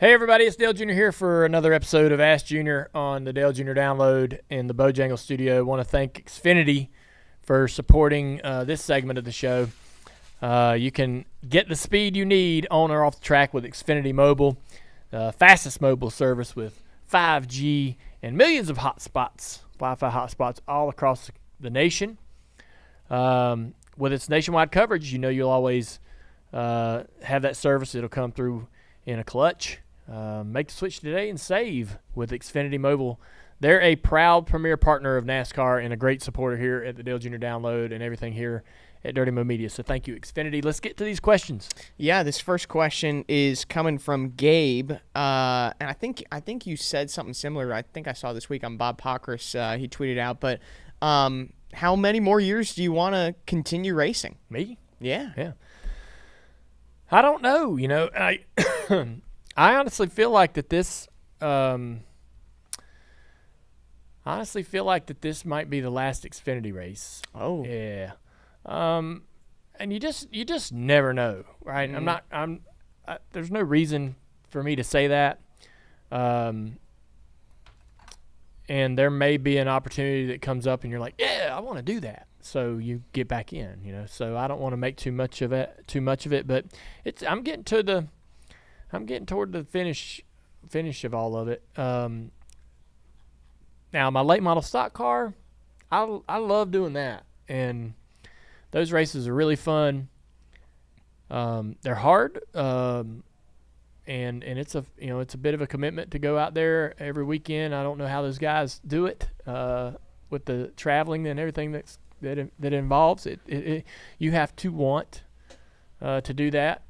Hey everybody, it's Dale Jr. here for another episode of Ask Jr. on the Dale Jr. Download in the Bojangles studio. I want to thank Xfinity for supporting this segment of the show. You can get the speed you need on or off the track with Xfinity Mobile, fastest mobile service with 5G and millions of hotspots, Wi-Fi hotspots all across the nation. With its nationwide coverage, you know you'll always have that service. It'll come through in a clutch. Make the switch today and save with Xfinity Mobile. They're a proud premier partner of NASCAR and a great supporter here at the Dale Jr. Download and everything here at Dirty Mo Media. So thank you, Xfinity. Let's get to these questions. Yeah, this first question is coming from Gabe, and I think you said something similar. I think I saw this week on Bob Pockris. He tweeted out, but how many more years do you want to continue racing? Me? Yeah. I don't know. You know, I honestly feel like that this. Might be the last Xfinity race. Oh. Yeah. And you just never know, right? Mm. There's no reason for me to say that. And there may be an opportunity that comes up and you're like, yeah, I want to do that. So you get back in, you know. So I don't want to make too much of it, but I'm getting toward the finish of all of it. Now my late model stock car, I love doing that, and those races are really fun. They're hard, and it's a bit of a commitment to go out there every weekend. I don't know how those guys do it with the traveling and everything that involves it. You have to want to do that.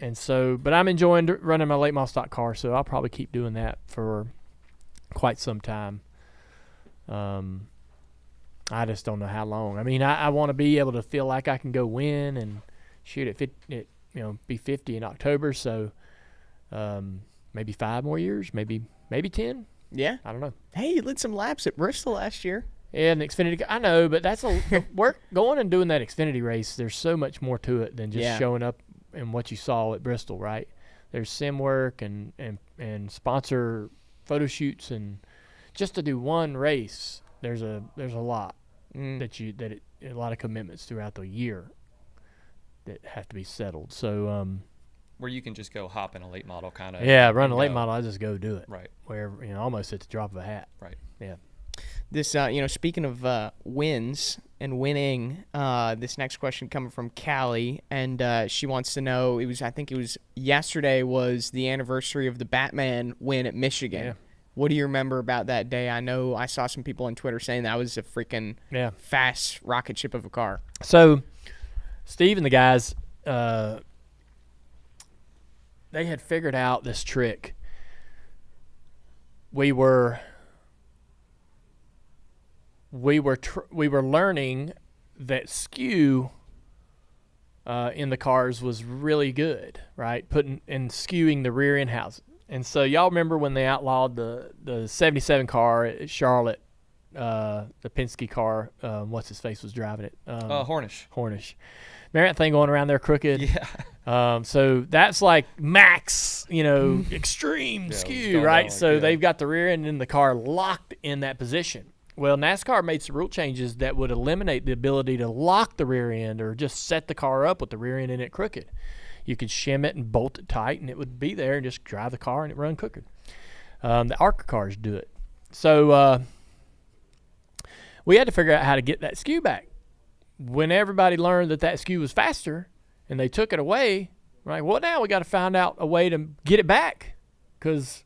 And so, but I'm enjoying running my late model stock car, so I'll probably keep doing that for quite some time. I just don't know how long. I mean, I want to be able to feel like I can go win and shoot be 50 in October. So maybe 5 more years, maybe 10. Yeah. I don't know. Hey, you lit some laps at Bristol last year. Yeah, and Xfinity. I know, but that's work going and doing that Xfinity race. There's so much more to it than just showing up and what you saw at Bristol, right? There's sim work and sponsor photo shoots, and just to do one race, there's a lot a lot of commitments throughout the year that have to be settled. So where you can just go hop in a late model kind of run a late model. I just go do it right wherever, almost at the drop of a hat. Right. Yeah. This, speaking of wins and winning, this next question coming from Callie, and she wants to know, I think it was yesterday was the anniversary of the Batman win at Michigan. Yeah. What do you remember about that day? I know I saw some people on Twitter saying that was a freaking fast rocket ship of a car. So Steve and the guys, they had figured out this trick. We were learning that skew in the cars was really good, right? Putting and skewing the rear end housing. And so y'all remember when they outlawed the 77 car at Charlotte, the Penske car. What's his face was driving it? Hornish. Remember that thing going around there crooked? Yeah. So that's like max, extreme skew, right? So they've got the rear end in the car locked in that position. Well, NASCAR made some rule changes that would eliminate the ability to lock the rear end or just set the car up with the rear end in it crooked. You could shim it and bolt it tight, and it would be there, and just drive the car and it run crooked. The ARCA cars do it. So we had to figure out how to get that skew back. When everybody learned that skew was faster and they took it away, right? Well, now we got to find out a way to get it back, because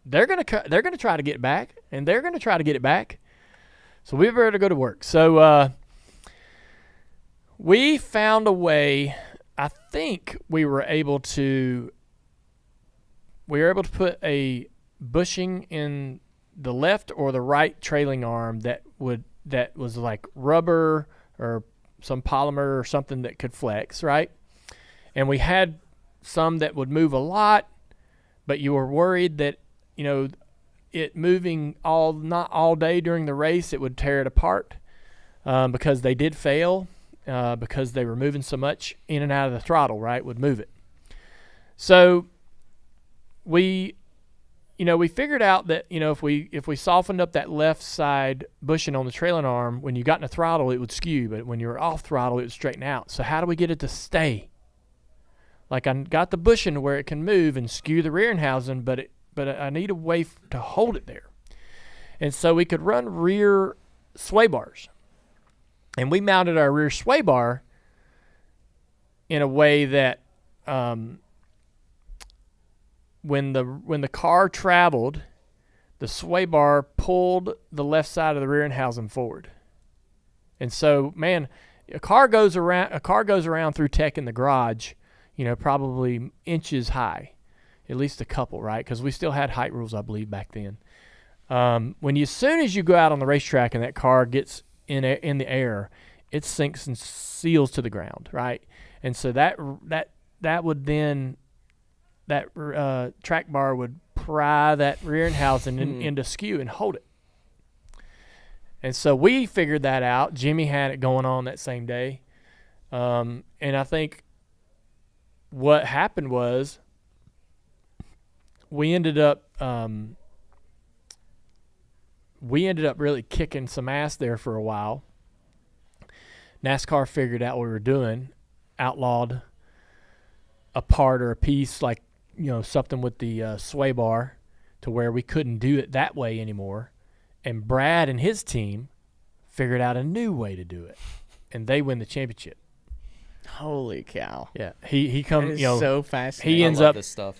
they're gonna try to get it back, and they're gonna try to get it back. So we better go to work. So we found a way. I think we were able to put a bushing in the left or the right trailing arm that was like rubber or some polymer or something that could flex, right? And we had some that would move a lot, but you were worried that, it moving not all day during the race, it would tear it apart, because they did fail. Because they were moving so much in and out of the throttle, right, would move it. So we figured out that, if we softened up that left side bushing on the trailing arm, when you got in the throttle, it would skew, but when you were off throttle, it would straighten out. So how do we get it to stay? Like, I got the bushing where it can move and skew the rear end housing, but I need a way to hold it there. And so we could run rear sway bars. And we mounted our rear sway bar in a way that when the car traveled, the sway bar pulled the left side of the rear end housing forward. And so, man, a car goes around through tech in the garage, probably inches high, at least a couple, right? Because we still had height rules, I believe, back then. As soon as you go out on the racetrack and that car gets in the air, it sinks and seals to the ground, right? And so that would then, that track bar would pry that rear end housing into skew and hold it. And so we figured that out. Jimmy had it going on that same day. And I think what happened was we ended up really kicking some ass there for a while. NASCAR figured out what we were doing, outlawed a part or a piece, like, something with the sway bar, to where we couldn't do it that way anymore. And Brad and his team figured out a new way to do it, and they win the championship. Holy cow! Yeah, he comes. So fascinating.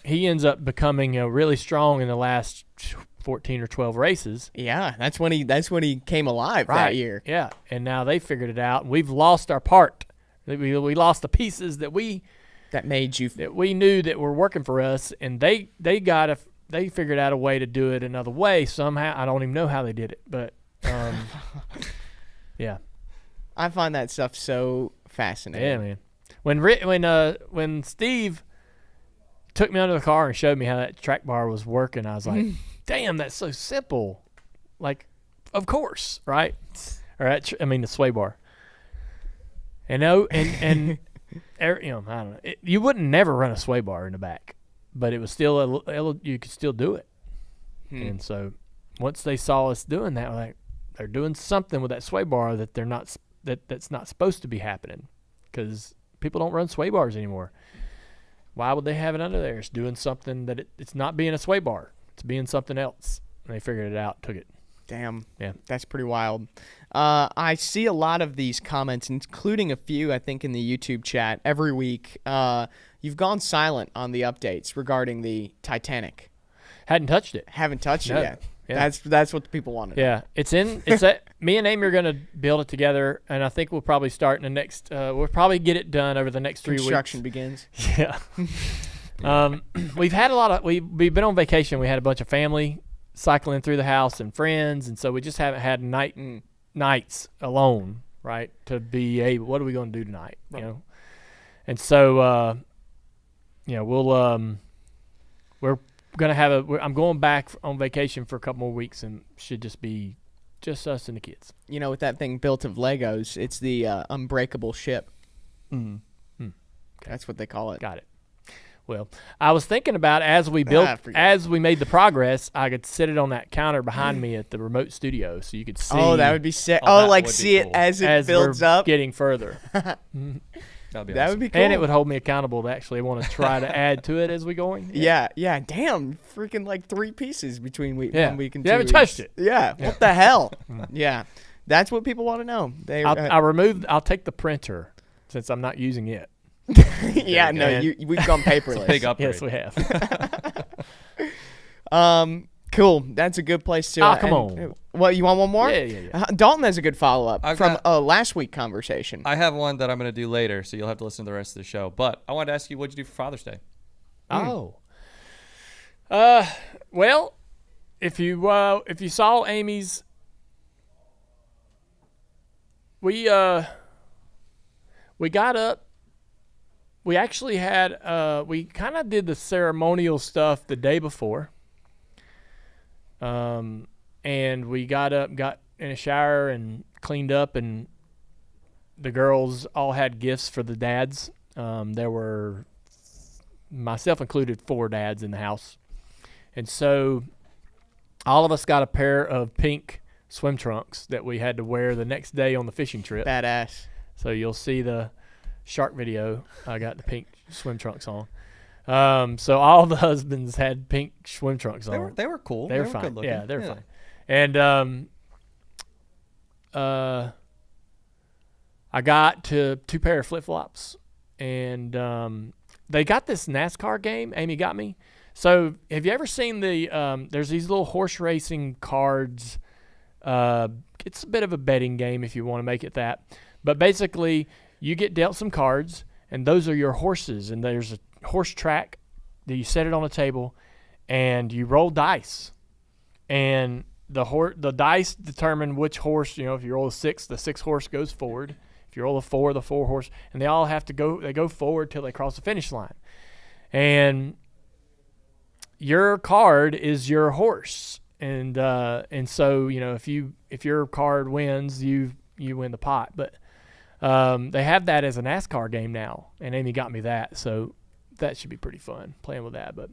He ends up becoming really strong in the last 14 or 12 races. Yeah, that's when he came alive that year. Yeah, and now they figured it out, and we've lost our part. We lost the pieces that we knew that were working for us, and they figured out a way to do it another way somehow. I don't even know how they did it, but yeah. I find that stuff so fascinating. Yeah, man. When Steve took me under the car and showed me how that track bar was working, I was like, damn, that's so simple. Like, of course, right? The sway bar. And I don't know. You wouldn't never run a sway bar in the back, but it was still you could still do it. And so once they saw us doing that, like, they're doing something with that sway bar that they're not that's not supposed to be happening, because people don't run sway bars anymore. Why would they have it under there? It's doing something that it's not being a sway bar. It's being something else. And they figured it out, took it. Damn. Yeah. That's pretty wild. I see a lot of these comments, including a few, I think, in the YouTube chat every week. You've gone silent on the updates regarding the Titanic. Hadn't touched it. Haven't touched it yet. Yeah. That's what the people want to know. Yeah. It's me and Amy are going to build it together, and I think we'll probably start in the next we'll probably get it done over the next 3 weeks. Construction begins. Yeah. We've had we've been on vacation. We had a bunch of family cycling through the house and friends, and so we just haven't had nights alone, right, to be able, what are we going to do tonight, Right. And so we're gonna have I'm going back on vacation for a couple more weeks, and should just be just us and the kids. With that thing built of Legos, it's the unbreakable ship. Okay. That's what they call it. Got it. Well, I was thinking about as we made the progress, I could sit it on that counter behind me at the remote studio, so you could see. Oh, that would be sick. See it as it builds up, getting further. That would be cool. And it would hold me accountable to actually want to try to add to it as we going. Yeah. Damn, freaking like 3 pieces between 1 week and 2 weeks. You haven't touched it. Yeah. What the hell? Yeah. That's what people want to know. I'll take the printer since I'm not using it. Yeah, no, we've gone paperless. Big upgrade. Yes, we have. Cool. That's a good place to. Come on. What, you want one more? Yeah. Dalton has a good follow-up from a last week conversation. I have one that I'm going to do later, so you'll have to listen to the rest of the show. But I wanted to ask you, what'd you do for Father's Day? Oh. Well, if you saw Amy's, we got up. We actually had we kind of did the ceremonial stuff the day before. And we got up, got in a shower, and cleaned up, and the girls all had gifts for the dads. There were, myself included, 4 dads in the house. And so all of us got a pair of pink swim trunks that we had to wear the next day on the fishing trip. Badass. So you'll see the shark video. I got the pink swim trunks on. So all the husbands had pink swim trunks on. They were cool. They were fine. good looking. Yeah, they were fine. And I got two pair of flip flops, and they got this NASCAR game. Amy got me. So have you ever seen there's these little horse racing cards. It's a bit of a betting game if you want to make it that. But basically, you get dealt some cards, and those are your horses. And there's a horse track that you set it on a table, and you roll dice. And the dice determine which horse, if you roll a 6, the 6 horse goes forward. If you roll a 4, the 4 horse. And they all have to go, they go forward till they cross the finish line. And your card is your horse. And so, if your card wins, you win the pot. But they have that as a NASCAR game now, and Amy got me that, so that should be pretty fun playing with that. But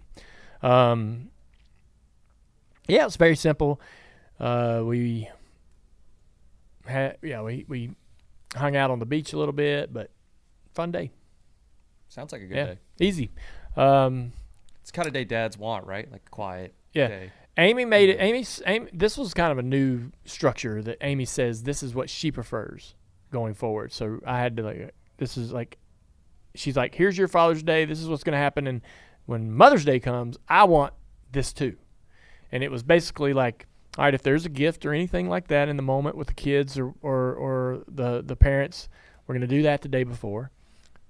yeah, it's very simple. We hung out on the beach a little bit, but fun day. Sounds like a good day. Easy. It's the kind of day dads want, right? Like a quiet day. Amy made it. Amy, this was kind of a new structure that Amy says this is what she prefers going forward. So I had to she's like, here's your Father's Day. This is what's going to happen. And when Mother's Day comes, I want this too. And it was basically like, all right, if there's a gift or anything like that in the moment with the kids or the parents, we're going to do that the day before.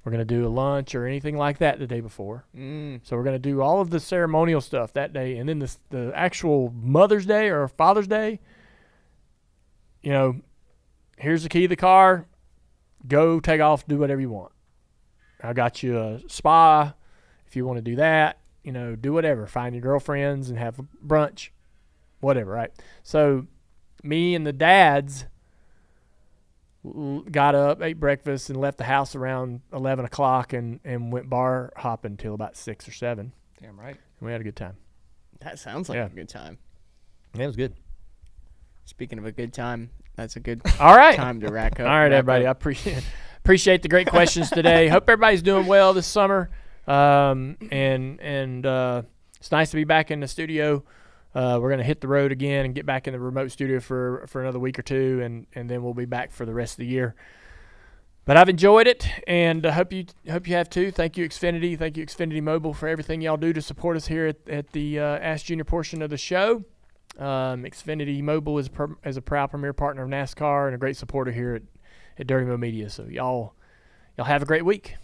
We're going to do a lunch or anything like that the day before. So we're going to do all of the ceremonial stuff that day. And then the actual Mother's Day or Father's Day, here's the key to the car. Go take off, do whatever you want. I got you a spa if you want to do that. Do whatever. Find your girlfriends and have brunch, whatever, right? So me and the dads got up, ate breakfast, and left the house around 11 o'clock and went bar hopping till about 6 or 7. Damn right. And we had a good time. That sounds like a good time. Yeah, it was good. Speaking of a good time, that's a good All right. time to rack up. All right, everybody. I appreciate the great questions today. Hope everybody's doing well this summer. And it's nice to be back in the studio. We're going to hit the road again and get back in the remote studio for another week or two, and then we'll be back for the rest of the year. But I've enjoyed it, and I hope you have too. Thank you, Xfinity. Thank you, Xfinity Mobile, for everything y'all do to support us here at the Ask Junior portion of the show. Xfinity Mobile is a proud premier partner of NASCAR and a great supporter here at Dirty Mo Media. So y'all have a great week.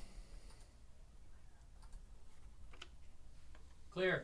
Clear.